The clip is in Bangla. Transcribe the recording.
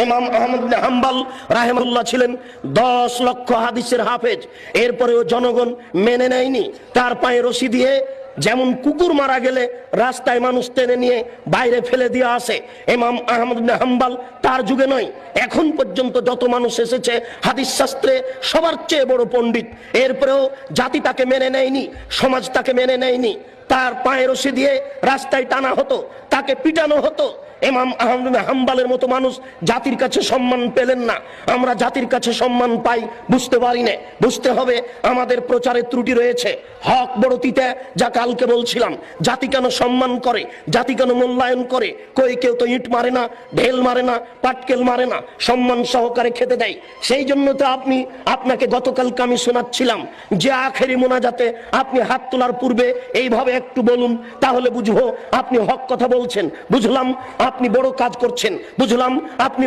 ইমাম আহমদ বিন হাম্বল রাহিমাহুল্লাহ ছিলেন 10 লক্ষ হাদিসের হাফেজ, এরপরেও জনগণ মেনে নেয়নি। তার পায়ে রশি দিয়ে যেমন কুকুর মারা গেলে রাস্তায় মানুষ টেনে নিয়ে বাইরে ফেলে দিয়ে আসে, ইমাম আহমদ বিন হাম্বল তার যুগে নয়, এখন পর্যন্ত যত মানুষ এসেছে হাদিস শাস্ত্রে সবার চেয়ে বড় পণ্ডিত, এরপরেও জাতি তাকে মেনে নেয়নি, সমাজ তাকে মেনে নেয়নি। তার পায়ে রশি দিয়ে রাস্তায় টানা হতো, তাকে পিটানো হতো। ইমাম আহমদ বিন হাম্বলের মতো মানুষ জাতির কাছে সম্মান পেলেন না। আমরা জাতির কাছে সম্মান পাই বুঝতে পারি না। বুঝতে হবে আমাদের প্রচারের ত্রুটি রয়েছে। হক বড় তিতা, যা কালকে বলছিলাম। জাতি কেন সম্মান করে, জাতি কেন মূল্যায়ন করে? কেউ তো ইট মারে না, ঢেল মারে না, পাটকেল মারে না, সম্মান সহকারে খেতে দেয়। সেই জন্য তো আপনাকে গতকালকে আমি শোনাচ্ছিলাম যে আখেরি মোনাজাতে আপনি হাত তোলার পূর্বে এইভাবে একটু বলুন, তাহলে বুঝবো আপনি হক কথা বলছেন, বুঝলাম আপনি বড় কাজ করছেন, বুঝলাম আপনি